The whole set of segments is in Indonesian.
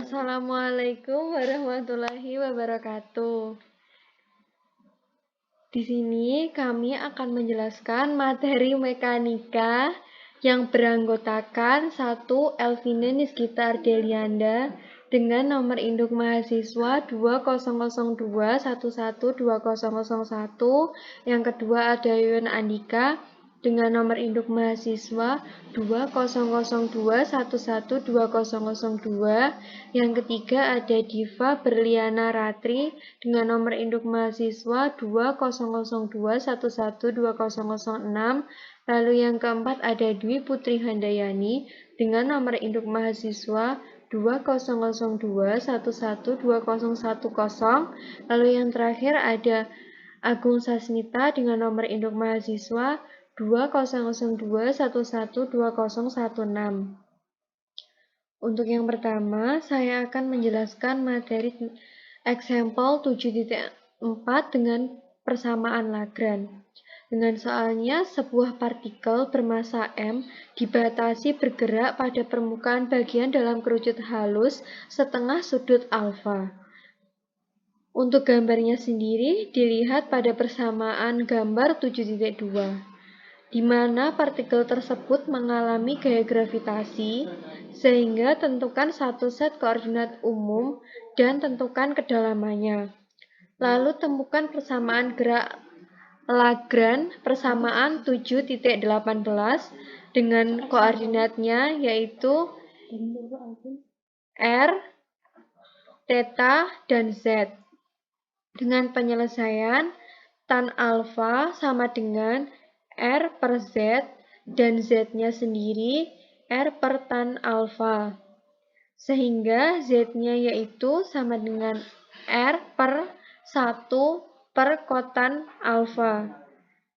Assalamualaikum warahmatullahi wabarakatuh. Di sini kami akan menjelaskan materi mekanika yang beranggotakan 1. Elvina Nisgita Ardelianda dengan nomor induk mahasiswa 2002112001. Yang kedua ada Yuyun Andika dengan nomor induk mahasiswa 2002112002. Yang ketiga ada Diva Berliana Ratri dengan nomor induk mahasiswa 2002112006. Lalu yang keempat ada Dwi Putri Handayani dengan nomor induk mahasiswa 2002112010. Lalu yang terakhir ada Agung Sasmita dengan nomor induk mahasiswa 2002112016. Untuk yang pertama, saya akan menjelaskan materi example 7.4 dengan persamaan Lagrange. Dengan soalnya, sebuah partikel bermasa M dibatasi bergerak pada permukaan bagian dalam kerucut halus setengah sudut alfa. Untuk gambarnya sendiri dilihat pada persamaan gambar 7.2. di mana partikel tersebut mengalami gaya gravitasi, sehingga tentukan satu set koordinat umum dan tentukan kedalamannya. Lalu temukan persamaan gerak Lagrange persamaan 7.18 dengan koordinatnya yaitu R, theta, dan Z. Dengan penyelesaian tan alfa sama dengan R per Z dan Z-nya sendiri R per tan alfa. Sehingga Z-nya yaitu sama dengan R per 1 per kotan alfa.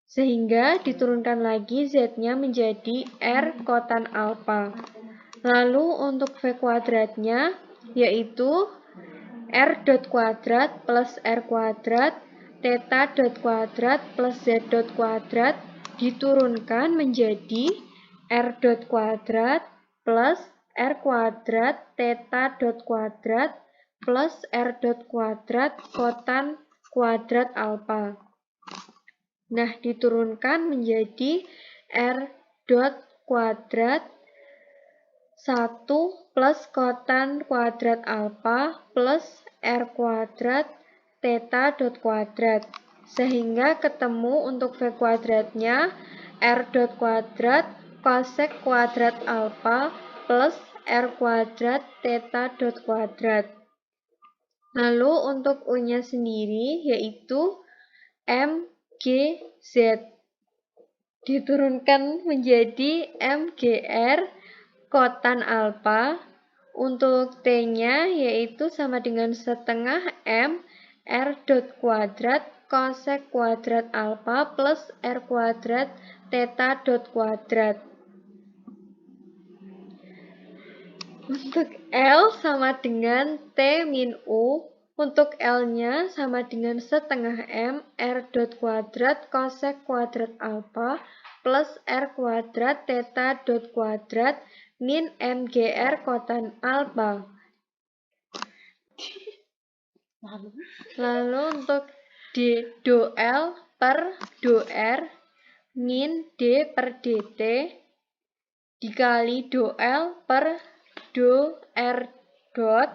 Sehingga diturunkan lagi Z-nya menjadi R kotan alfa. Lalu untuk V kuadratnya yaitu R dot kuadrat plus R kuadrat theta dot kuadrat plus Z dot kuadrat diturunkan menjadi R dot kuadrat plus R kuadrat theta dot kuadrat plus R dot kuadrat kotan kuadrat alfa. Nah, diturunkan menjadi R dot kuadrat 1 plus kotan kuadrat alfa plus R kuadrat theta dot kuadrat. Sehingga ketemu untuk V kuadratnya R dot kuadrat cosec kuadrat alfa plus R kuadrat theta dot kuadrat. Lalu untuk U-nya sendiri yaitu MGZ. Diturunkan menjadi MGR kotan alfa. Untuk T-nya yaitu sama dengan setengah M R dot kuadrat cosec kuadrat alfa plus R kuadrat theta dot kuadrat. Untuk L sama dengan T min U. Untuk L-nya sama dengan setengah M R dot kuadrat cosec kuadrat alfa plus R kuadrat theta dot kuadrat min MGR kotan alfa. Lalu untuk D do L per do R min D per dt dikali do L per do R dot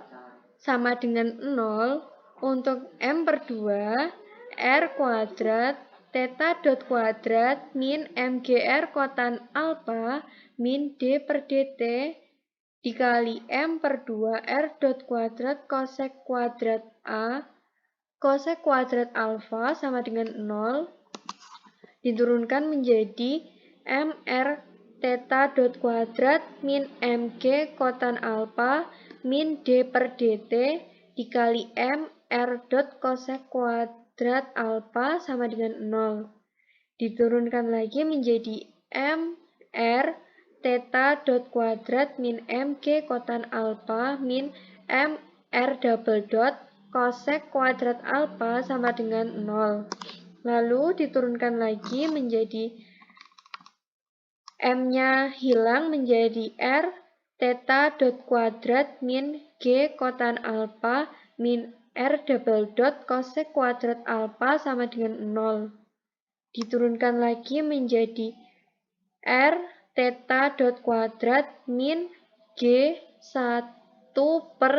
sama dengan 0 untuk M per 2 R kuadrat theta dot kuadrat min MGR kotan alfa min D per dt dikali M per 2 R dot kuadrat cosec kuadrat A cosec kuadrat alfa sama dengan 0 diturunkan menjadi MR theta dot kuadrat min MG kotan alfa min D per dt dikali M R dot cosec kuadrat alfa sama dengan 0. Diturunkan lagi menjadi MR theta dot kuadrat min MG kotan alfa min MR double dot cosec kuadrat alfa sama dengan 0. Lalu diturunkan lagi menjadi M-nya hilang menjadi R theta dot kuadrat min G kotan alpha min R double dot cosec kuadrat alpha sama dengan 0. Diturunkan lagi menjadi R theta dot kuadrat min G 1 per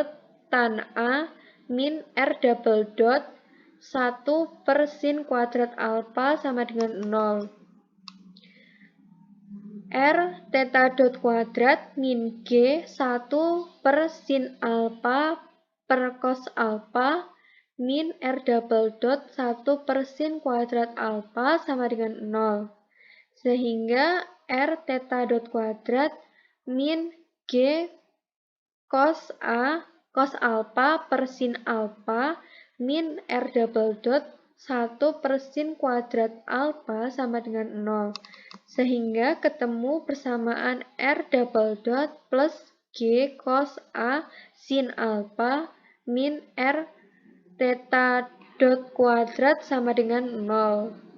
tan A min R double dot 1 per sin kuadrat alpha sama dengan 0. R theta dot kuadrat min G 1 per sin alpha per cos alpha min R double dot 1 per sin kuadrat alpha sama dengan 0. Sehingga R theta dot kuadrat min G cos alpha per sin alpha min R double dot 1 per sin kuadrat alpha sama dengan 0. Sehingga ketemu persamaan R double dot plus G cos A sin alpha min R theta dot kuadrat sama dengan 0.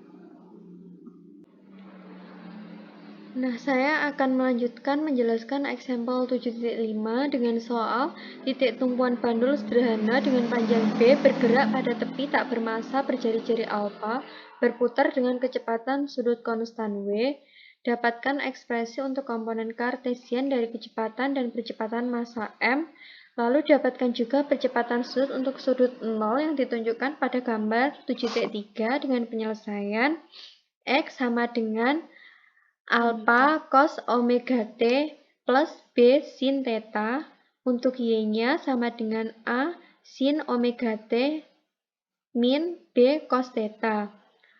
Nah, saya akan melanjutkan menjelaskan example 7.5 dengan soal titik tumpuan bandul sederhana dengan panjang B bergerak pada tepi tak bermassa berjari-jari alfa, berputar dengan kecepatan sudut konstan W. Dapatkan ekspresi untuk komponen kartesian dari kecepatan dan percepatan massa M. Lalu dapatkan juga percepatan sudut untuk sudut 0 yang ditunjukkan pada gambar 7.3 dengan penyelesaian X sama dengan alpha cos omega t plus B sin theta, untuk Y-nya sama dengan A sin omega t min B cos theta.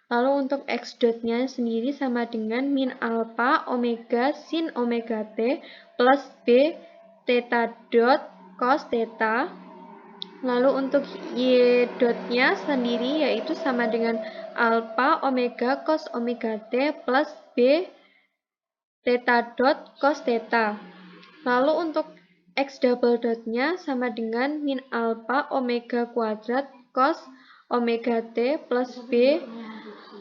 Lalu untuk X dot-nya sendiri sama dengan min alpha omega sin omega t plus B theta dot cos theta. Lalu untuk Y dot-nya sendiri yaitu sama dengan alpha omega cos omega t plus B theta dot cos theta. Lalu untuk X double dot-nya sama dengan min alpha omega kuadrat cos omega t plus B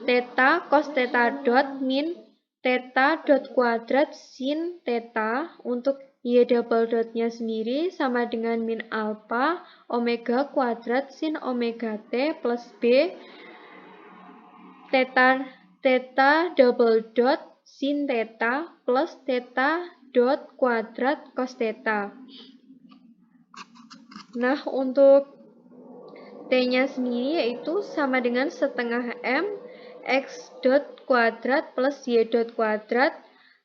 theta cos theta dot min theta dot kuadrat sin theta. Untuk Y double dot-nya sendiri sama dengan min alpha omega kuadrat sin omega t plus B theta double dot sin theta plus theta dot kuadrat cos theta. Nah, untuk T-nya sendiri yaitu sama dengan setengah M X dot kuadrat plus Y dot kuadrat.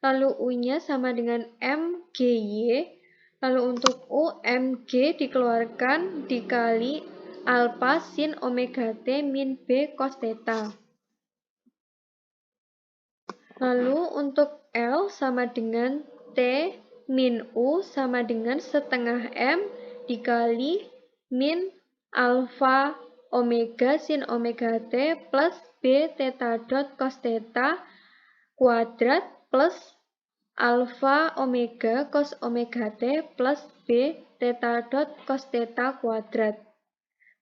Lalu U-nya sama dengan MGY. Lalu untuk U, MG dikeluarkan dikali alpha sin omega T min B cos theta. Lalu untuk L sama dengan T min U sama dengan setengah M dikali min alpha omega sin omega T plus B theta dot cos theta kuadrat plus alpha omega cos omega T plus B theta dot cos theta kuadrat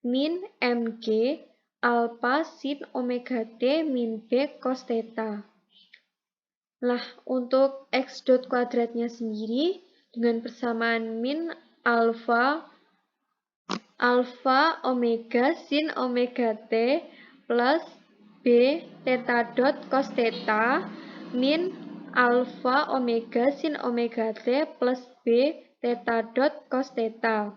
min MG alpha sin omega T min B cos theta. Nah, untuk X dot kuadratnya sendiri dengan persamaan min alpha omega sin omega T plus B theta dot cos theta min alpha omega sin omega T plus B theta dot cos theta.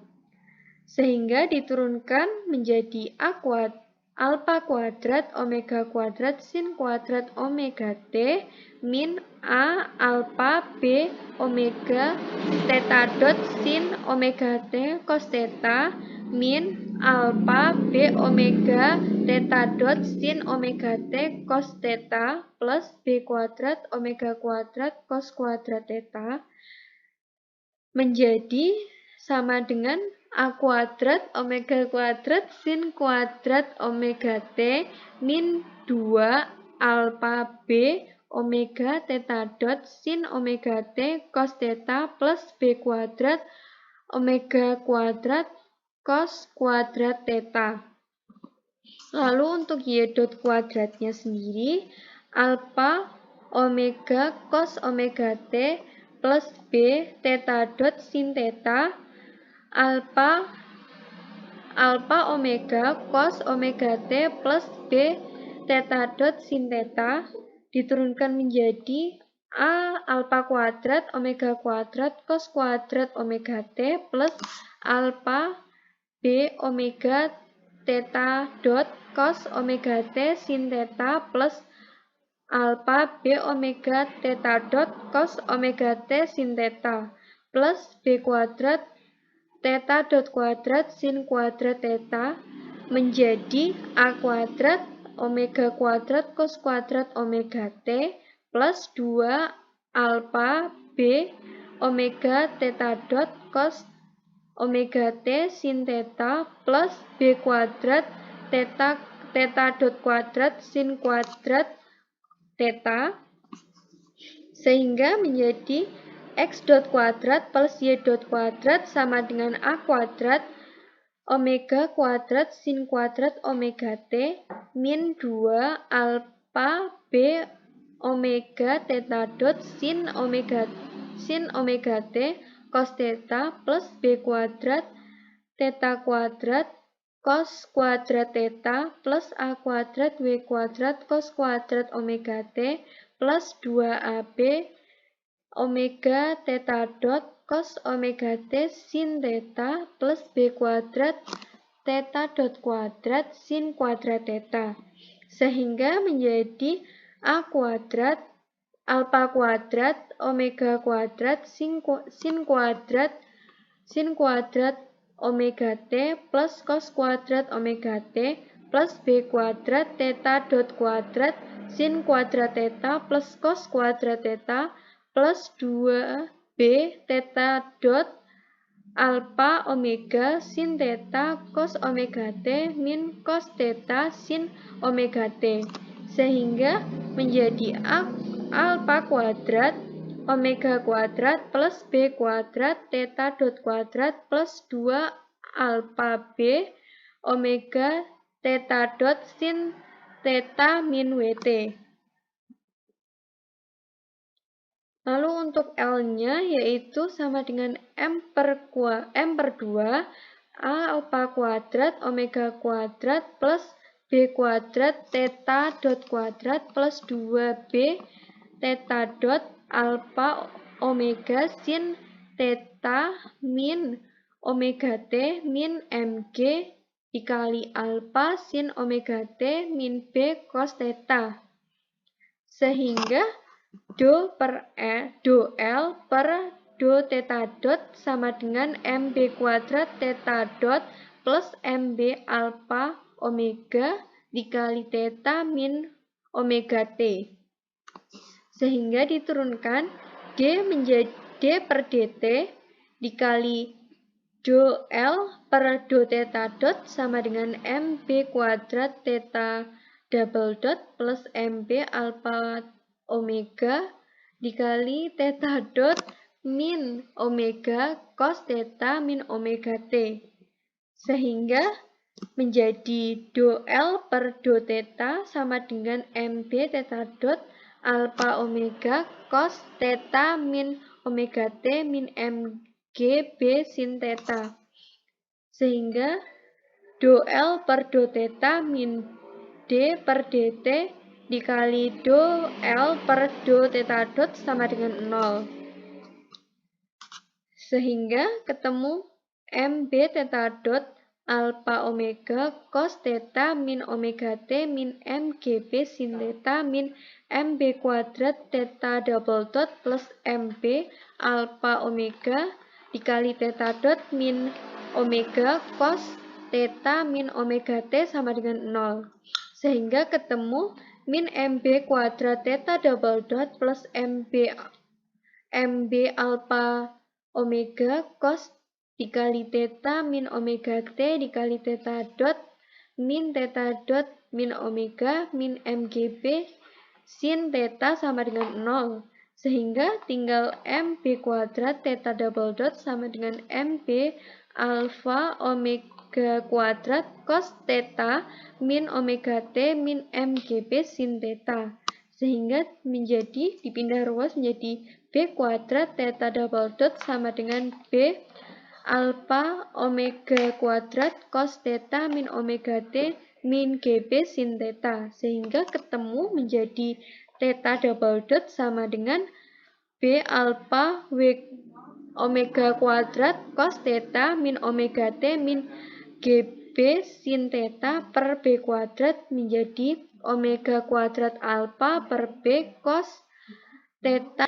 Sehingga diturunkan menjadi alpha kuadrat omega kuadrat sin kuadrat omega T min A alpha B omega theta dot sin omega T cos theta min alpha B omega theta dot sin omega T cos theta plus B kuadrat omega kuadrat cos kuadrat theta menjadi sama dengan A kuadrat omega kuadrat sin kuadrat omega T min 2 alpha B omega theta dot sin omega T cos theta plus B kuadrat omega kuadrat cos kuadrat theta. Lalu untuk Y dot kuadratnya sendiri alpha omega cos omega T plus B theta dot sin theta alpha omega cos omega T plus B theta dot sin theta diturunkan menjadi A alpha kuadrat omega kuadrat cos kuadrat omega T plus alpha B omega theta dot cos omega T sin theta plus alpha B omega theta dot cos omega T sin theta plus B kuadrat theta dot kuadrat sin kuadrat theta menjadi A kuadrat omega kuadrat cos kuadrat omega T plus 2 alpha B omega theta dot cos omega T sin theta plus B kuadrat theta dot kuadrat sin kuadrat theta sehingga menjadi X dot kuadrat plus Y dot kuadrat sama dengan A kuadrat omega kuadrat sin kuadrat omega T min 2 alpha B omega theta dot sin omega T cos theta plus B kuadrat theta kuadrat cos kuadrat theta plus A kuadrat W kuadrat cos kuadrat omega T plus 2AB omega theta dot cos omega T sin theta plus B kuadrat theta dot kuadrat sin kuadrat theta sehingga menjadi A kuadrat alpha kuadrat omega kuadrat sin kuadrat omega T plus cos kuadrat omega T plus B kuadrat theta dot kuadrat sin kuadrat theta plus cos kuadrat theta plus 2B theta dot alpha omega sin theta cos omega T min cos theta sin omega T sehingga menjadi alpha kuadrat omega kuadrat plus B kuadrat theta dot kuadrat plus 2 alpha B omega theta dot sin theta min WT. Lalu untuk L-nya yaitu sama dengan M per 2 A alpha kuadrat omega kuadrat plus B kuadrat theta dot kuadrat plus 2B theta dot alpha omega sin theta min omega T min MG dikali alpha sin omega T min B cos theta. Sehingga do L per do theta dot sama dengan MB kuadrat theta dot plus MB alpha omega dikali theta min omega T. Sehingga diturunkan D menjadi D per DT dikali do L per do theta dot sama dengan MB kuadrat theta double dot plus MB alpha omega dikali theta dot min omega cos theta min omega T sehingga menjadi do L per do theta sama dengan MB theta dot alpha omega cos theta min omega T min MG B sin theta sehingga do L per do theta min D per DT dikali do L per do theta dot sama dengan 0. Sehingga ketemu MB theta dot alpha omega cos theta min omega T min MGB sin theta min MB kuadrat theta double dot plus MB alpha omega dikali theta dot min omega cos theta min omega T sama dengan 0. Sehingga ketemu min MB kuadrat theta double dot plus MB alpha omega cos dikali theta min omega T dikali theta dot min omega min MGB sin theta sama dengan 0. Sehingga tinggal MB kuadrat theta double dot sama dengan MB alpha omega kuadrat cos theta min omega T min MGB sin theta sehingga menjadi dipindah ruas menjadi B kuadrat theta double dot sama dengan B alpha omega kuadrat cos theta min omega T min GB sin theta. Sehingga ketemu menjadi theta double dot sama dengan B alpha omega kuadrat cos theta min omega T min GB sin theta per B kuadrat menjadi omega kuadrat alpha per B cos theta.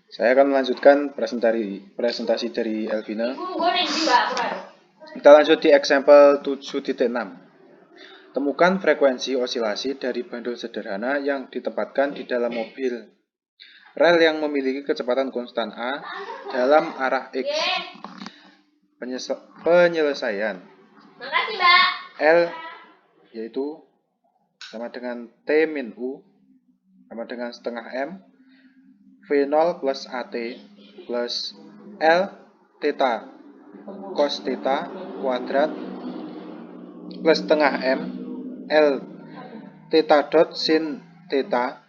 Saya akan melanjutkan presentasi dari Elvina. Kita lanjut di example 7.6. Temukan frekuensi osilasi dari bandul sederhana yang ditempatkan di dalam mobil rel yang memiliki kecepatan konstan A dalam arah X. Penyelesaian L yaitu sama dengan T min U sama dengan setengah M V0 plus AT plus L theta cos theta kuadrat plus setengah M L theta dot sin theta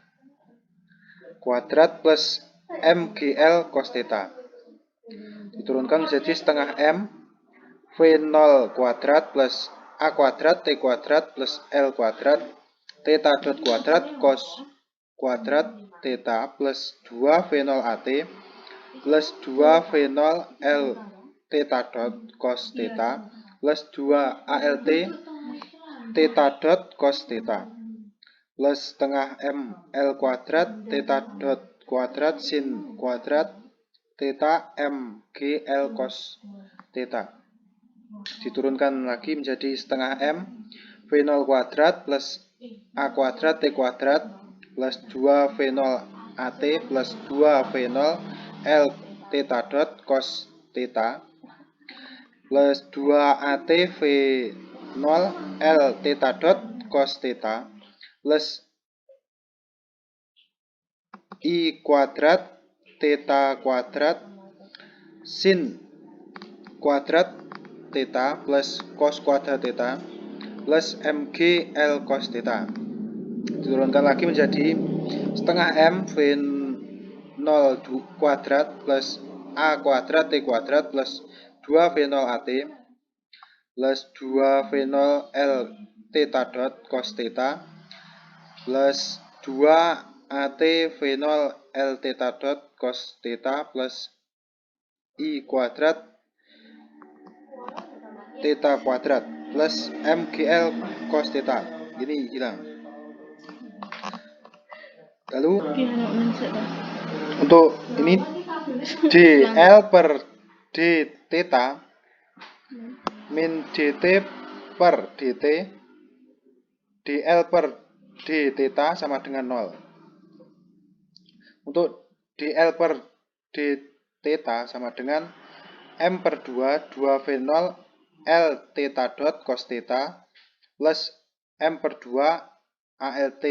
kuadrat plus MGL cos theta. Diturunkan menjadi setengah M V0 kuadrat plus A kuadrat T kuadrat plus L kuadrat theta dot kuadrat cos kuadrat theta plus 2 V0 AT plus 2 V0 L theta dot cos theta plus 2 ALT theta dot cos theta plus setengah M L kuadrat theta dot kuadrat sin kuadrat theta M G L cos theta. Diturunkan lagi menjadi setengah M V0 kuadrat plus A kuadrat T kuadrat plus 2 V0 AT plus 2 V0 L theta dot cos theta plus 2 AT V0 L theta dot cos theta plus I kuadrat theta kuadrat sin kuadrat theta plus cos kuadrat theta plus MG L cos theta. Diturunkan lagi menjadi setengah M V0 kuadrat plus A kuadrat T kuadrat plus 2 V0 AT plus 2 V0 L theta dot cos theta plus 2 AT V0 L theta dot cos theta plus I kuadrat theta kuadrat plus MGL cos theta. Ini hilang. Lalu untuk ini DL per D theta min DT per DT DL per D theta sama dengan 0. Untuk DL per D theta sama dengan M per 2 V0 L theta dot cos theta plus M per 2 ALT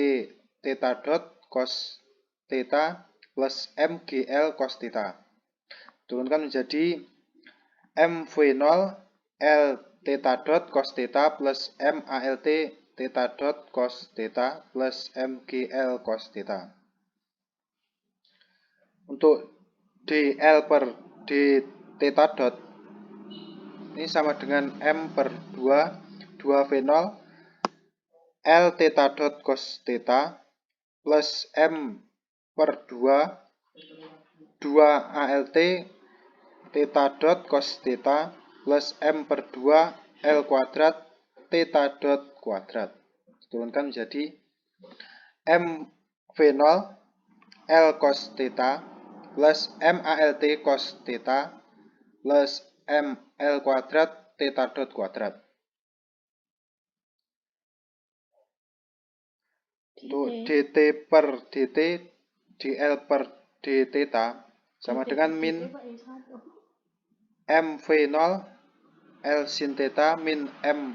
theta dot cos theta plus MGL cos theta. Turunkan menjadi M V0 L theta dot cos theta plus M ALT theta dot cos theta plus MGL cos theta. Untuk DL per D theta dot ini sama dengan M per 2 V0 L theta dot cos theta plus M per 2 ALT theta dot cos theta plus M per 2 L kuadrat theta dot kuadrat. Turunkan menjadi M V0 L cos theta plus M ALT cos theta plus M L kuadrat theta dot kuadrat. Untuk DT per DT DL per D theta sama dengan min M V0 L sin theta min M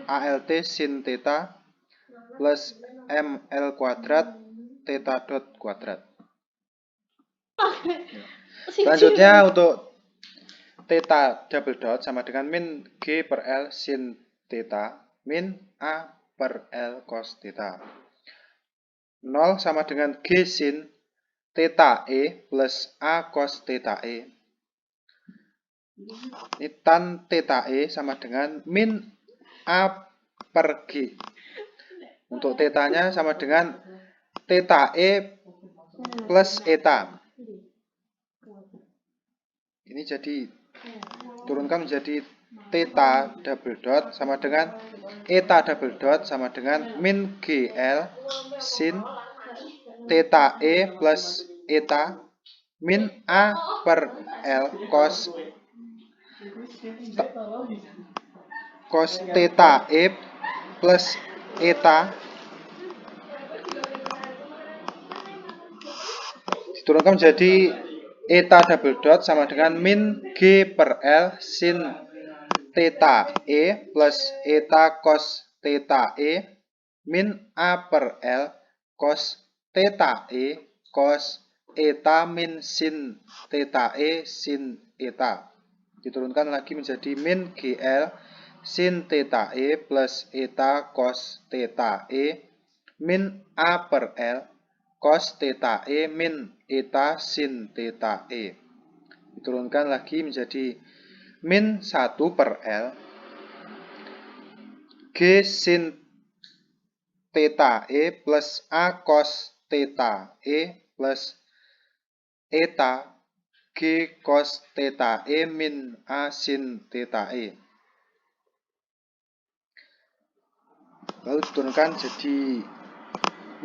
ALT sin theta plus M L kuadrat theta dot kuadrat. Selanjutnya untuk theta double dot sama dengan min G per L sin theta min A per L cos theta. 0 sama dengan G sin theta E plus A cos theta E. Ini tan theta E sama dengan min A per G. Untuk theta-nya sama dengan theta E plus eta. Ini jadi turunkan menjadi theta double dot sama dengan eta double dot sama dengan min GL sin theta E plus eta min A per L cos theta E plus eta diturunkan menjadi eta double dot sama dengan min G per L sin theta E plus eta cos theta E min A per L cos theta E cos eta min sin theta E sin eta. Diturunkan lagi menjadi min GL sin theta E plus eta cos theta E min A per L cos theta E min eta sin theta E. Diturunkan lagi menjadi min 1 per L G sin theta E plus A cos theta E plus eta G cos theta E min A sin theta E. Lalu diturunkan jadi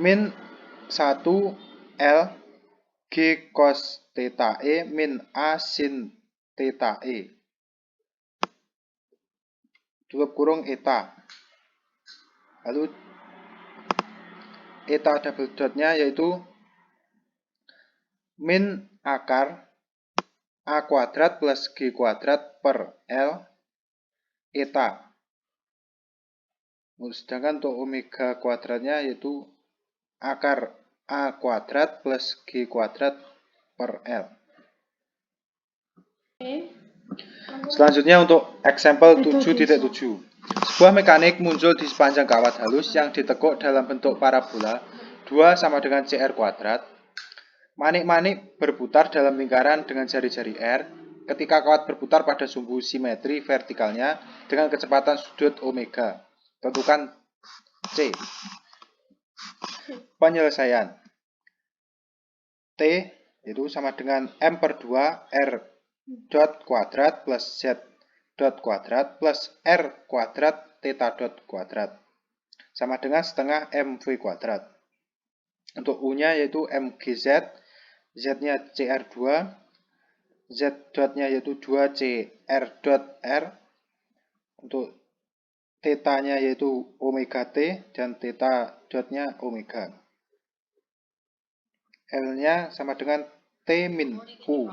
min 1 L G cos theta E min A sin theta E. Tutup kurung eta. Lalu eta double dotnya yaitu min akar A kuadrat plus G kuadrat per L eta. Sedangkan untuk omega kuadratnya yaitu akar A kuadrat plus G kuadrat per L. Selanjutnya untuk example 7.7. Sebuah mekanik muncul di sepanjang kawat halus yang ditekuk dalam bentuk parabola 2 sama dengan CR kuadrat. Manik-manik berputar dalam lingkaran dengan jari-jari R ketika kawat berputar pada sumbu simetri vertikalnya dengan kecepatan sudut omega. Tentukan C. Penyelesaian. T itu sama dengan M per 2 R dot kuadrat plus Z dot kuadrat plus R kuadrat theta dot kuadrat. Sama dengan setengah MV kuadrat. Untuk U-nya yaitu MGZ, Z-nya CR2, Z dotnya yaitu 2CR dot R. Untuk theta-nya yaitu omega T dan theta dotnya omega. L-nya sama dengan T min U.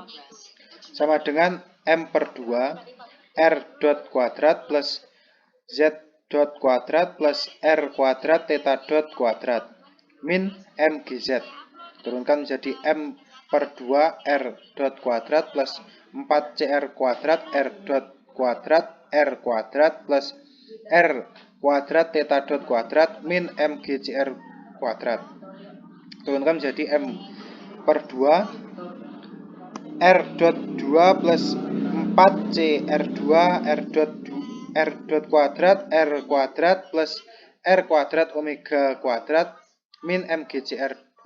Sama dengan M per 2 R dot kuadrat plus Z dot kuadrat plus R kuadrat theta dot kuadrat min MGZ. Turunkan menjadi M per 2 R dot kuadrat plus 4CR kuadrat R dot kuadrat R kuadrat plus R kuadrat theta dot kuadrat min MGCR kuadrat. Turunkan menjadi M per 2 R dot 2 plus 4CR2 R dot kuadrat R kuadrat plus R kuadrat omega kuadrat min MGCR2.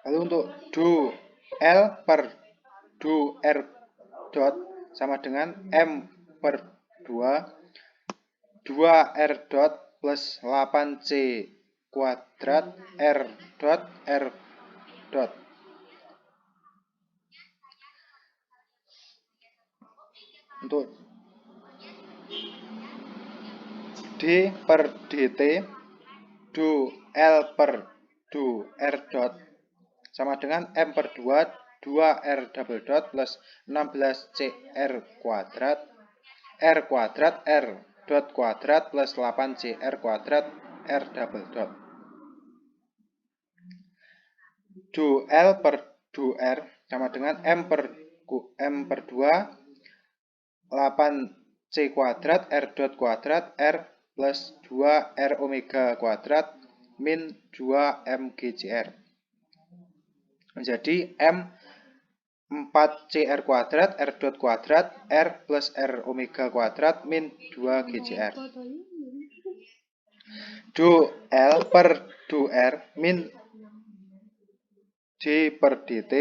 Lalu untuk do L per do R dot sama dengan M per 2 2R dot plus 8C kuadrat R dot R dot. Untuk D per DT do L per do R dot sama dengan M per 2 2R double dot plus 16CR kuadrat R kuadrat R dot kuadrat plus 8CR kuadrat R double dot. Do L per do R sama dengan M per 2 8C kuadrat R dot kuadrat R plus 2R omega kuadrat min 2mgcr. Jadi M 4cr kuadrat R dot kuadrat R plus R omega kuadrat min 2gcr. Do L per do R min D per dt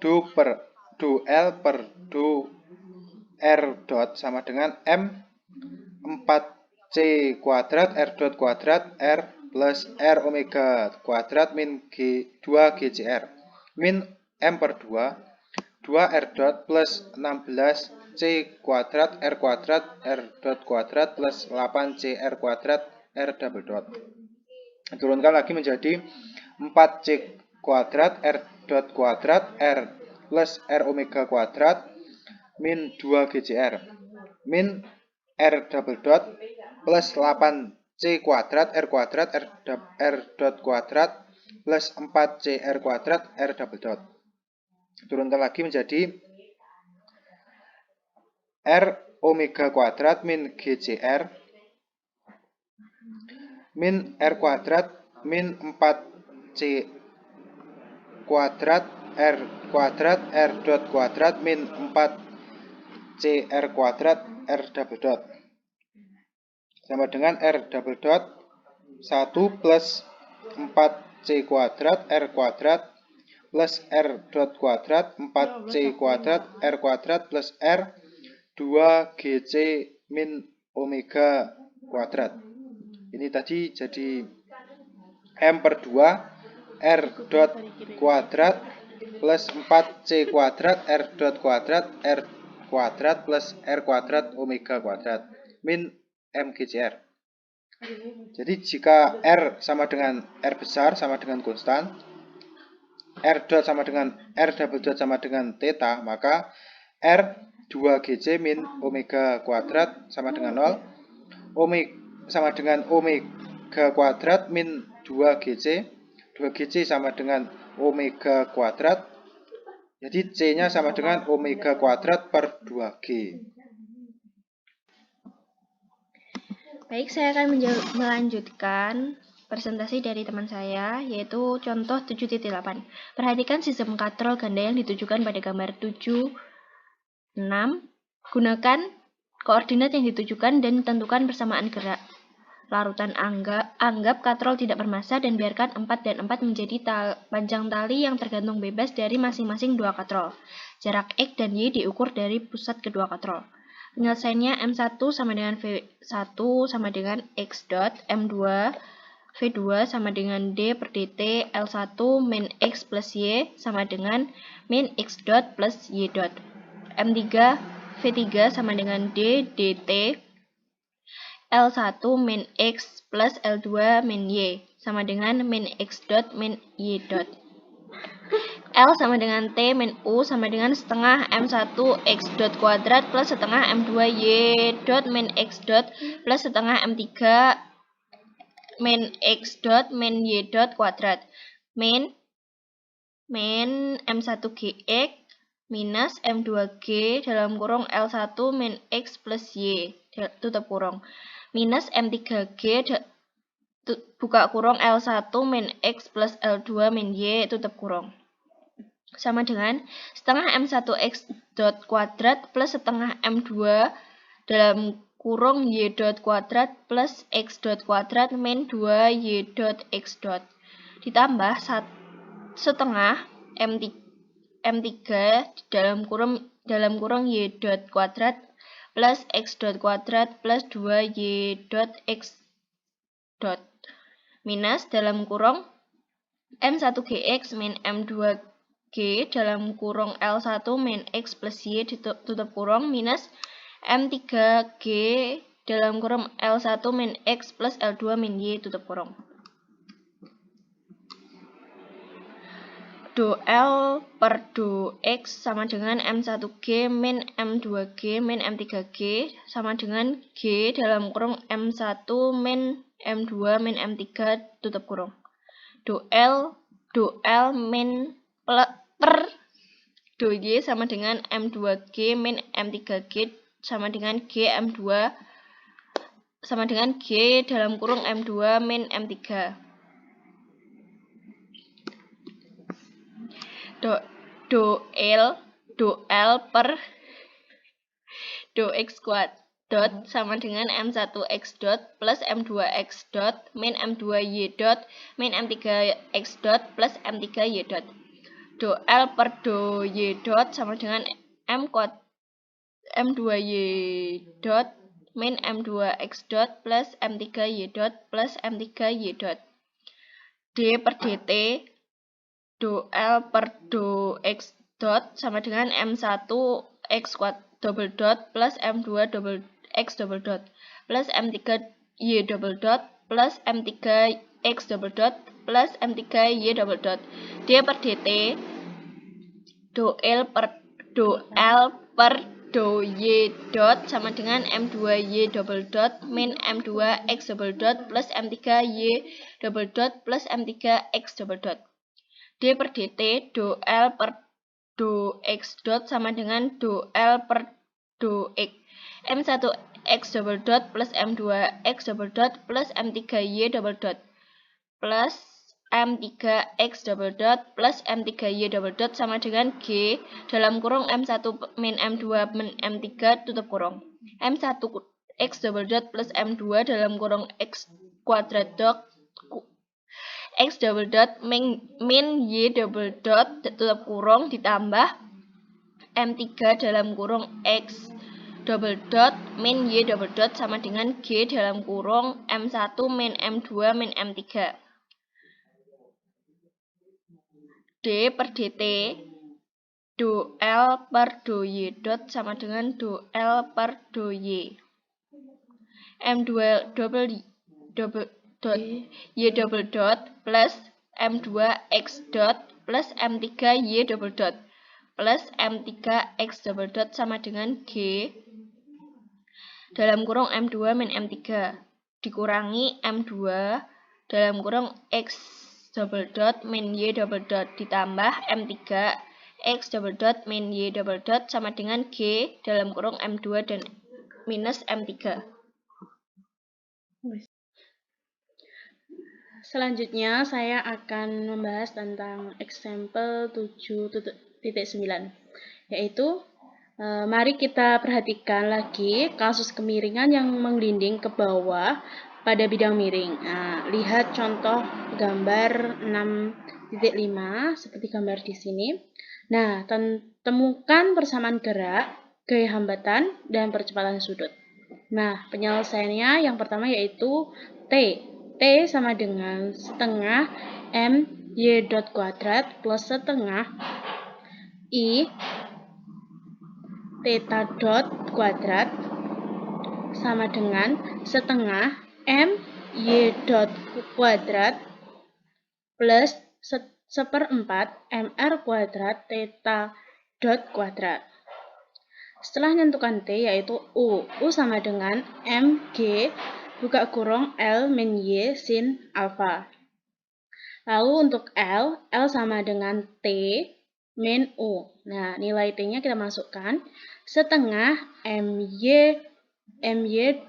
do L per do R dot sama dengan M 4c kuadrat R dot kuadrat R plus R omega kuadrat min 2gcr min M per 2R dot plus 16C kuadrat R dot kuadrat plus 8C R kuadrat R double dot. Turunkan lagi menjadi 4C kuadrat R dot kuadrat R plus R omega kuadrat min 2GCR min R double dot plus 8C kuadrat R dot kuadrat plus 4C R kuadrat R double dot. Turunkan lagi menjadi R omega kuadrat min GCR min R kuadrat min 4C kuadrat R dot kuadrat min 4C R kuadrat R double dot sama dengan R double dot 1 plus 4C kuadrat R kuadrat plus R dot kuadrat 4C kuadrat R kuadrat plus R 2GC min omega kuadrat. Ini tadi jadi M per 2 R dot kuadrat plus 4C kuadrat R dot kuadrat R kuadrat plus R kuadrat omega kuadrat min MGCR. Jadi jika R sama dengan R besar sama dengan konstan, R dot sama dengan R double dot sama dengan theta, maka R 2GC min omega kuadrat sama dengan 0, sama dengan omega kuadrat min 2GC, 2GC sama dengan omega kuadrat, jadi C-nya sama dengan omega kuadrat per 2G. Baik, saya akan melanjutkan presentasi dari teman saya, yaitu contoh 7.8. Perhatikan sistem katrol ganda yang ditujukan pada gambar 7, 6. Gunakan koordinat yang ditujukan dan tentukan persamaan gerak. Larutan anggap katrol tidak bermassa dan biarkan 4 dan 4 menjadi panjang tali yang tergantung bebas dari masing-masing dua katrol. Jarak X dan Y diukur dari pusat kedua katrol. Penyelesaiannya M1 sama dengan V1 sama dengan X dot, M2 V2 sama dengan D per dt, L1 min X plus Y sama dengan min X dot plus Y dot. M3 V3 sama dengan D dt, L1 min X plus L2 min Y sama dengan min X dot min Y dot. L sama dengan T min U sama dengan setengah M1 X dot kuadrat plus setengah M2 Y dot min X dot plus setengah M3 min X dot min Y dot kuadrat min M1 GX minus M2G dalam kurung L1 min X plus Y tutup kurung minus M3G buka kurung L1 min X plus L2 min Y tutup kurung sama dengan setengah M1 X dot kuadrat plus setengah M2 dalam kurung Y dot kuadrat plus X dot kuadrat min 2 Y dot X dot ditambah setengah M3 dalam kurung Y dot kuadrat plus X dot kuadrat plus 2 Y dot X dot minus dalam kurung M1GX min M2G dalam kurung L1 min X plus Y tutup kurung minus M3G dalam kurung L1 min X plus L2 min Y tutup kurung. Do L per do X sama dengan M1G min M2G min M3G sama dengan G dalam kurung M1 min M2 min M3 tutup kurung. Do L min per do Y sama dengan M2G min M3G sama dengan G M2 sama dengan G dalam kurung M2 min M3 do L per do X kuadrat dot sama dengan M1X dot plus M2X dot min M2Y dot min M3X dot plus M3Y dot. Do L per do Y dot sama dengan M2Y dot min M2X dot plus M3Y dot plus M3Y dot. D per dt do L per do X dot sama dengan M1X double dot plus M2 double X double dot plus M3Y double dot plus M3X double dot plus M3Y double dot. D per dt do L per do Y dot sama dengan M2Y double dot min M2X double dot plus M3Y double dot plus M3X double dot. D per dt do L per do X dot sama dengan do L per do X M1X double dot plus M2X double dot plus M3Y double dot plus M3X double dot plus M3Y double dot sama dengan G dalam kurung M1 min M2 min M3 tutup kurung. M1X double dot plus M2 dalam kurung X kuadrat dot X double dot min Y double dot tutup kurung ditambah M3 dalam kurung X double dot min Y double dot sama dengan G dalam kurung M1 min M2 min M3. D per dt do L per do Y dot sama dengan do L per do Y. M2 double dot Y double dot plus M2X dot plus M3Y double dot plus M3X double dot sama dengan G dalam kurung M2 min M3 dikurangi M2 dalam kurung X double dot min Y double dot ditambah M3 X double dot min Y double dot sama dengan G dalam kurung M2 dan minus M3. Selanjutnya saya akan membahas tentang example 7.9, yaitu mari kita perhatikan lagi kasus kemiringan yang menggelinding ke bawah pada bidang miring. Nah, lihat contoh gambar 6.5 seperti gambar di sini. Nah, temukan persamaan gerak, gaya hambatan, dan percepatan sudut. Nah, penyelesaiannya yang pertama yaitu T. T sama dengan setengah M Y dot kuadrat plus setengah I theta dot kuadrat sama dengan setengah M Y dot kuadrat plus seperempat MR kuadrat theta dot kuadrat. Setelah menentukan T yaitu U sama dengan MG buka kurung L min Y sin alpha. Lalu untuk L sama dengan T min U. Nah, nilai T-nya kita masukkan setengah MY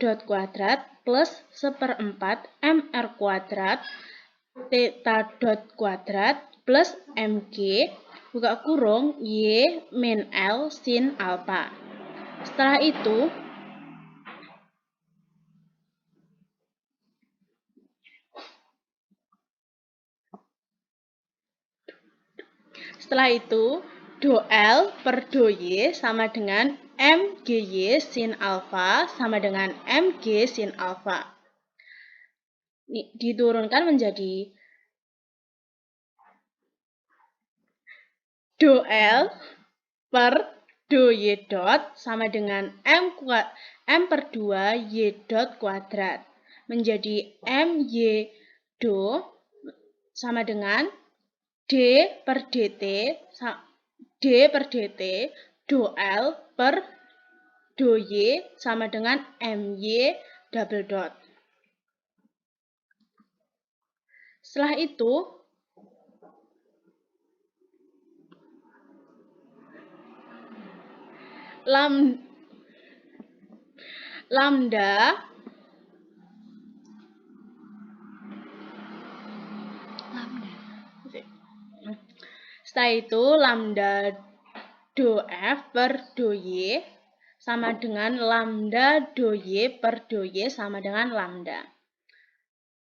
dot kuadrat plus seperempat MR kuadrat theta dot kuadrat plus MG buka kurung Y min L sin alpha. Setelah itu do L per do Y sama dengan MGY sin alpha sama dengan MG sin alpha. Diturunkan menjadi do L per do Y dot sama dengan M per 2 Y dot kuadrat menjadi MY do sama dengan D per dt do L per do Y sama dengan MY double dot. Setelah itu lambda Setelah itu lambda do F per do Y sama dengan lambda do Y per do Y sama dengan lambda.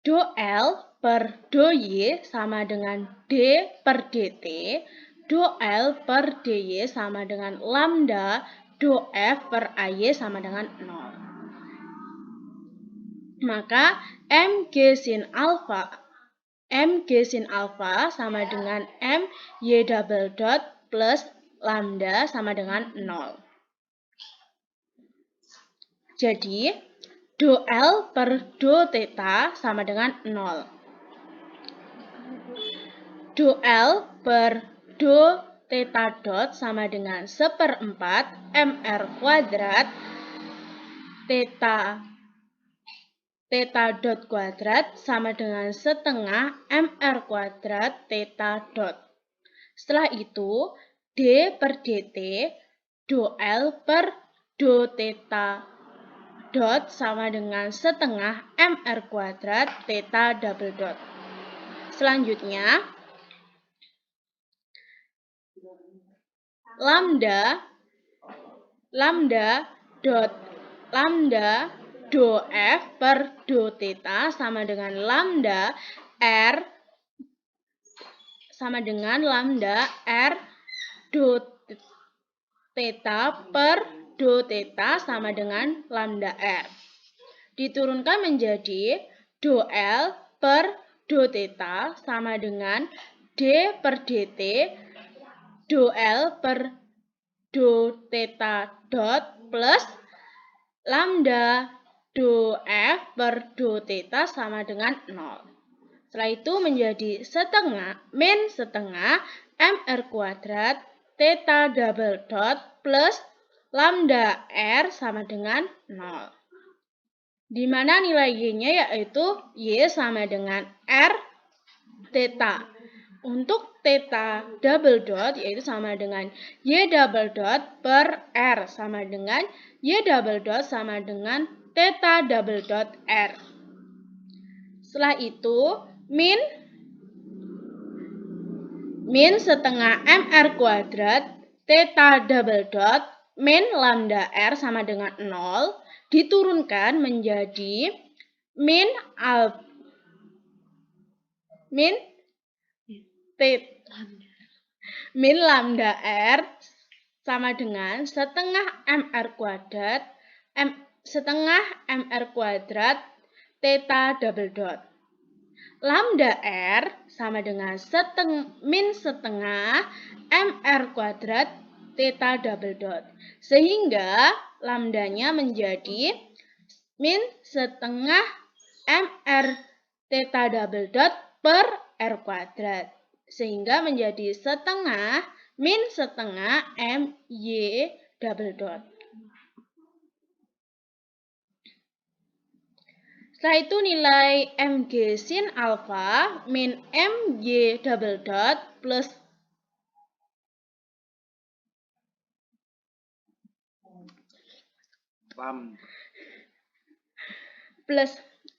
Do L per do Y sama dengan D per dt. Do L per dy sama dengan lambda do F per AY sama dengan 0. Maka MG sin alpha sama dengan MY double dot plus lambda sama dengan 0. Jadi, do L per do theta sama dengan 0. Do L per do theta dot sama dengan 1/4 mr kuadrat theta dot kuadrat sama dengan setengah mr kuadrat theta dot. Setelah itu, d per dt do L per do theta dot sama dengan setengah mr kuadrat theta double dot. Selanjutnya, lambda do F per do theta sama dengan lambda R do theta per do theta sama dengan lambda R. Diturunkan menjadi do L per do theta sama dengan D per dt do L per do theta dot plus lambda do F per do theta sama dengan 0. Setelah itu menjadi min setengah mr kuadrat theta double dot plus lambda R sama dengan 0. Di mana nilai Y-nya yaitu Y sama dengan R theta. Untuk theta double dot yaitu sama dengan Y double dot per R sama dengan Y double dot sama dengan theta double dot R. Setelah itu min setengah mr kuadrat theta double dot min lambda R sama dengan 0 diturunkan menjadi min lambda R sama dengan setengah mr kuadrat theta double dot. Lambda R sama dengan min setengah mr kuadrat theta double dot. Sehingga lambdanya menjadi min setengah mr theta double dot per R kuadrat. Sehingga menjadi min setengah MY double dot. Setelah itu nilai MG sin alpha min MY double dot plus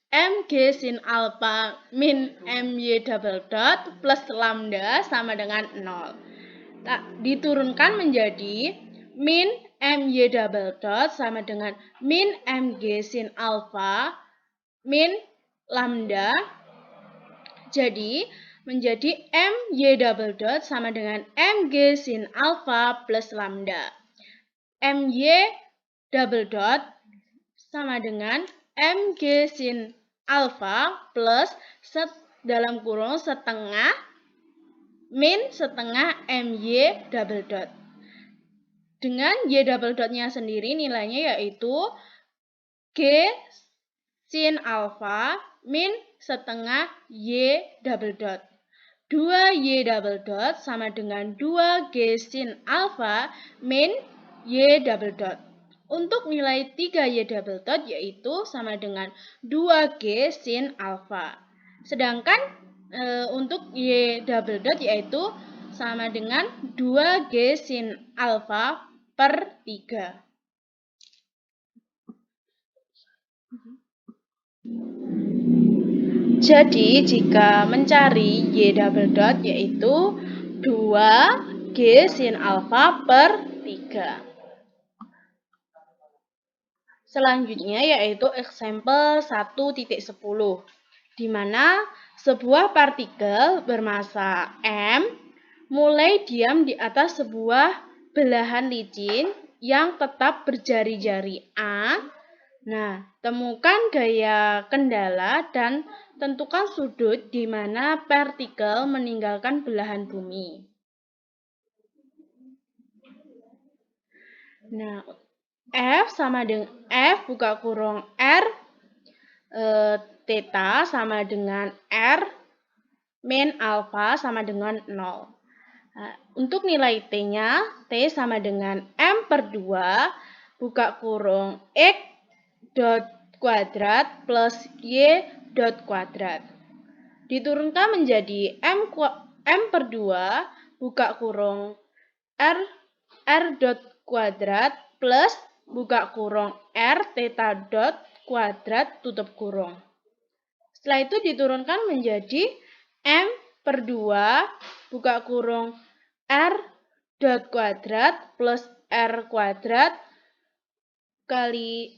MG sin alpha min MY double dot plus lambda sama dengan 0. Diturunkan menjadi min MY double dot sama dengan min MG sin alpha min lambda. Jadi menjadi MY double dot sama dengan MG sin alpha plus lambda. MY double dot sama dengan MG sin alpha plus dalam kurung setengah min setengah MY double dot. Dengan Y double dotnya sendiri nilainya yaitu G sin alpha min setengah Y double dot. 2Y double dot sama dengan 2G sin alpha min Y double dot. Untuk nilai 3Y double dot yaitu sama dengan 2G sin alpha. Sedangkan untuk Y double dot yaitu sama dengan 2G sin alpha per 3. Jadi jika mencari Y double dot yaitu 2 G sin alfa per 3. Selanjutnya yaitu example 1.10, di mana sebuah partikel bermasa M mulai diam di atas sebuah belahan licin yang tetap berjari-jari A. Nah, temukan gaya kendala dan tentukan sudut di mana partikel meninggalkan belahan bumi. Nah, F sama dengan F buka kurung R theta sama dengan R min alpha sama dengan 0. Nah, untuk nilai T-nya, T sama dengan M per 2 buka kurung X dot kuadrat plus Y dot kuadrat. Diturunkan menjadi M per 2 buka kurung R dot kuadrat plus buka kurung R theta dot kuadrat tutup kurung. Setelah itu diturunkan menjadi M per 2 buka kurung R dot kuadrat plus R kuadrat kali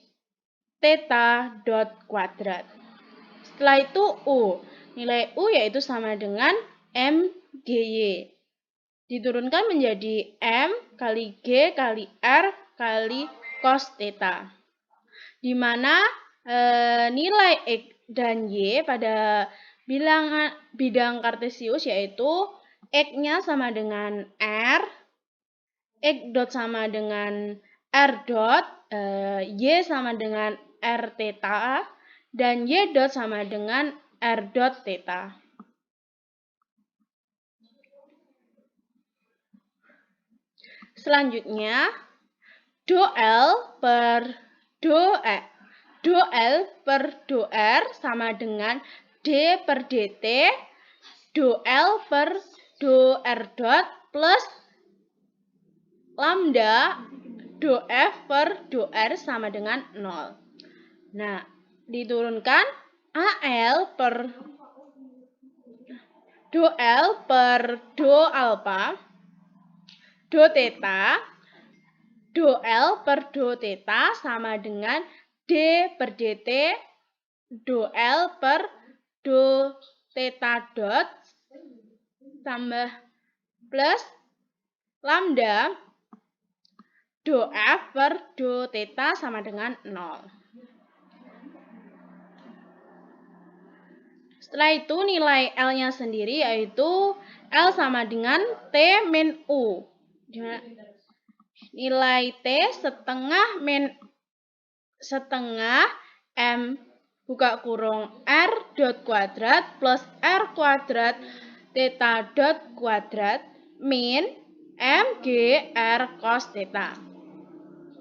theta dot kuadrat. Setelah itu U. Nilai U yaitu sama dengan MGY. Diturunkan menjadi M kali G kali R kali cos theta. Di mana nilai X dan Y pada bidang kartesius yaitu X-nya sama dengan R, X dot sama dengan R dot, Y sama dengan R theta, dan Y dot sama dengan R dot theta. Selanjutnya, do L per do R sama dengan D per DT do L per do R dot plus lambda do F per do R sama dengan 0. Nah, diturunkan AL per do L per do alpha do theta do L per do theta sama dengan D per DT do L per do theta dot tambah plus lambda do F per do theta sama dengan 0. Setelah itu nilai L-nya sendiri yaitu L sama dengan T min U. Nilai T setengah M buka kurung R dot kuadrat plus R kuadrat theta dot kuadrat min M G R cos theta.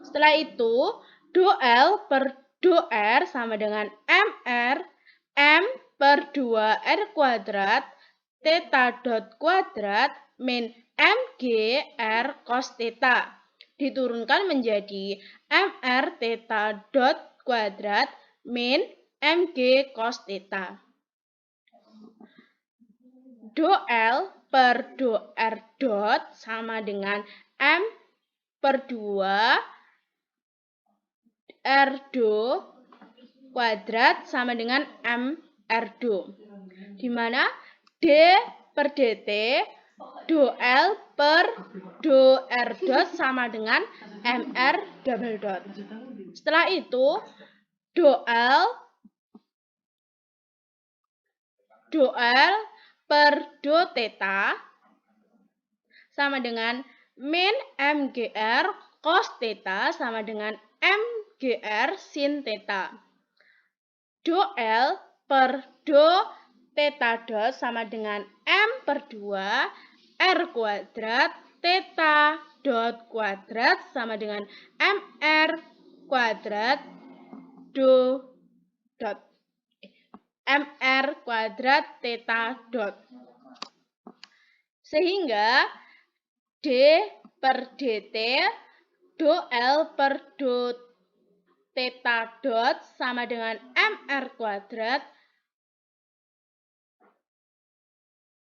Setelah itu do L per do R sama dengan MR M per 2 R kuadrat theta dot kuadrat min MG R cos theta. Diturunkan menjadi MR theta dot kuadrat min MG cos theta. Do L per do R dot sama dengan M per 2 R do kuadrat sama dengan M R do. Di mana D per DT do L per do R dot sama dengan MR double dot. Setelah itu do L per do theta sama dengan min MGR cos theta sama dengan MGR sin theta. Do L per do theta dot sama dengan M per 2 R kuadrat theta dot kuadrat sama dengan MR kuadrat do dot MR kuadrat theta dot. Sehingga D per DT do L per do theta dot sama dengan MR kuadrat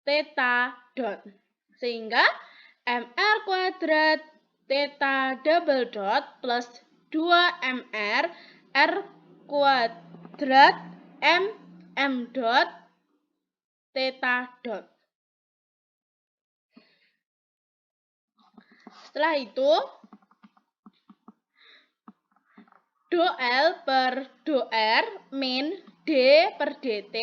theta dot. Sehingga mr kuadrat theta double dot plus 2mr r kuadrat m dot theta dot. Setelah itu, do L per do R min D per DT,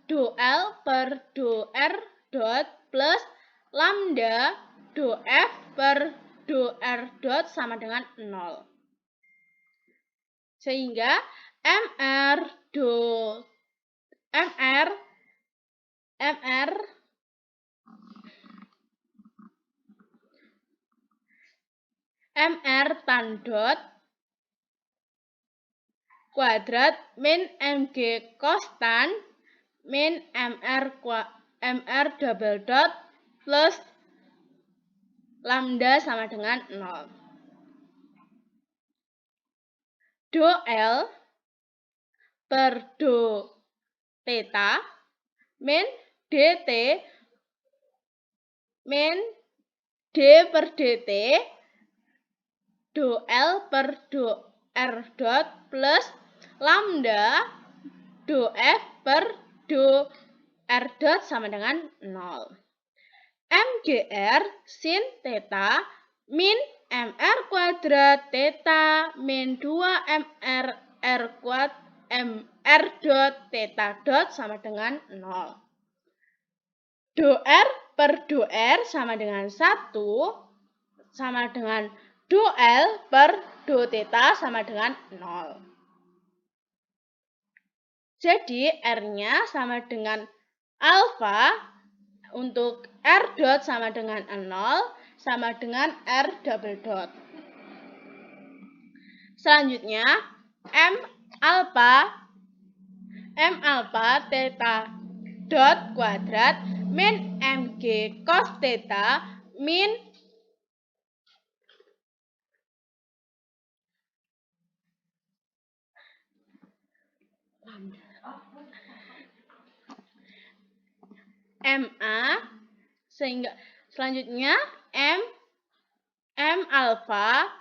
do L per do R dot plus lambda do F per do R dot sama dengan 0. Sehingga MR tan dot kuadrat min mg cos tan min mr double dot plus lambda sama dengan 0. Do L per do theta min dt min d per dt do L per do R dot plus lambda do F per do R dot sama dengan 0. MGR sin theta min MR kuadrat theta min 2MR R dot theta dot sama dengan 0. Do R per do R sama dengan 1 sama dengan do L per do theta sama dengan 0. Jadi R-nya sama dengan alfa untuk R dot sama dengan 0 sama dengan R double dot. Selanjutnya M alpha theta dot kuadrat min mg cos theta min MA, sehingga selanjutnya M alpha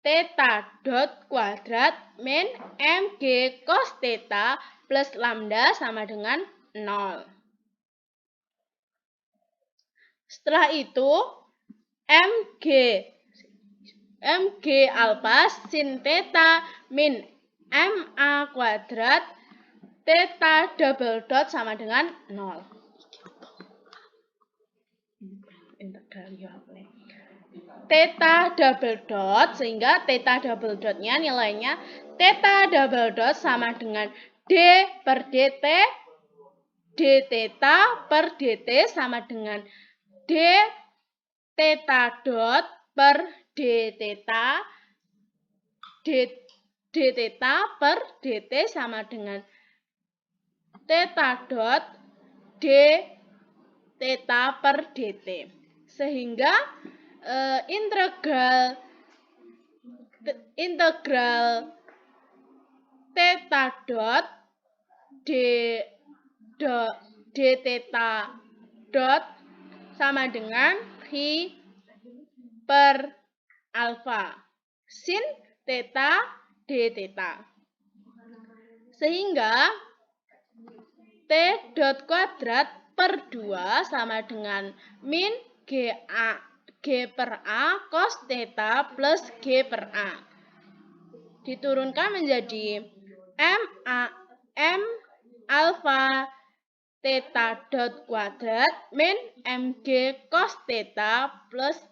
theta dot kuadrat min mg cos theta plus lambda sama dengan 0. Setelah itu mg alpha sin theta min ma kuadrat theta double dot sama dengan 0. Theta double dot, sehingga theta double dotnya nilainya theta double dot sama dengan d per dt, d theta per dt sama dengan d theta dot per d theta, d theta per dt sama dengan theta dot d theta per dt. Sehingga integral theta dot d theta dot sama dengan phi per alpha sin theta d theta. Sehingga t dot kuadrat per 2 sama dengan min g per a cos theta plus g per a. Diturunkan menjadi m alpha theta dot kuadrat min mg cos theta plus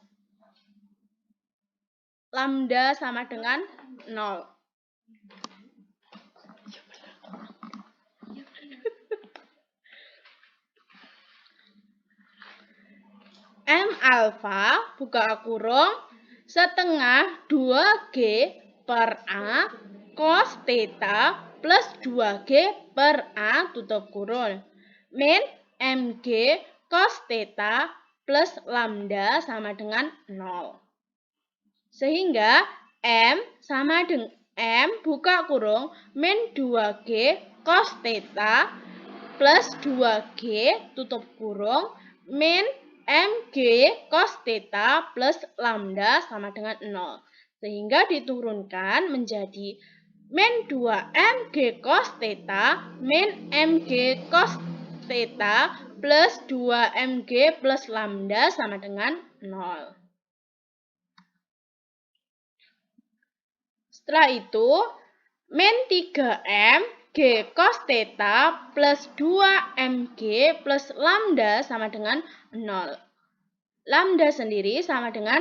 lambda sama dengan 0. M alpha buka kurung setengah 2G per A cos theta plus 2G per A tutup kurung min MG cos theta plus lambda sama dengan 0. Sehingga M sama dengan M buka kurung min 2G cos theta plus 2G tutup kurung min mg cos theta plus lambda sama dengan 0. Sehingga diturunkan menjadi min 2 mg cos theta min mg cos theta plus 2 mg plus lambda sama dengan 0. Setelah itu, min 3m g cos theta plus 2 mg plus lambda sama dengan 0. Lambda sendiri sama dengan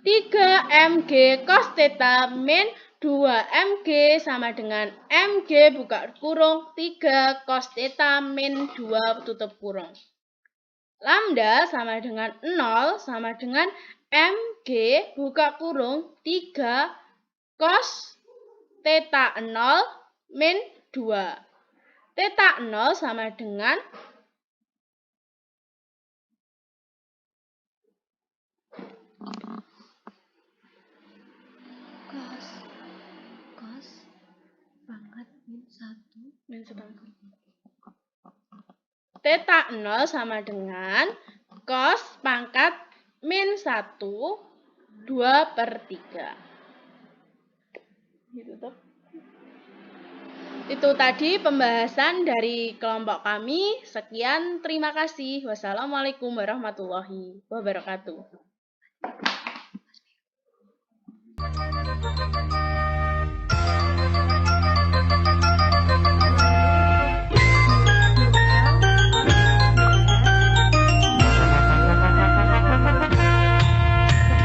3 mg cos theta min 2 mg sama dengan mg buka kurung 3 cos theta min 2 tutup kurung. Lambda sama dengan 0 sama dengan mg buka kurung 3 cos theta 0 min 2. Theta 0 sama dengan cos pangkat min 1 theta 0 sama dengan cos pangkat min 1 2/3. Itu tadi pembahasan dari kelompok kami. Sekian, terima kasih. Wassalamualaikum warahmatullahi wabarakatuh.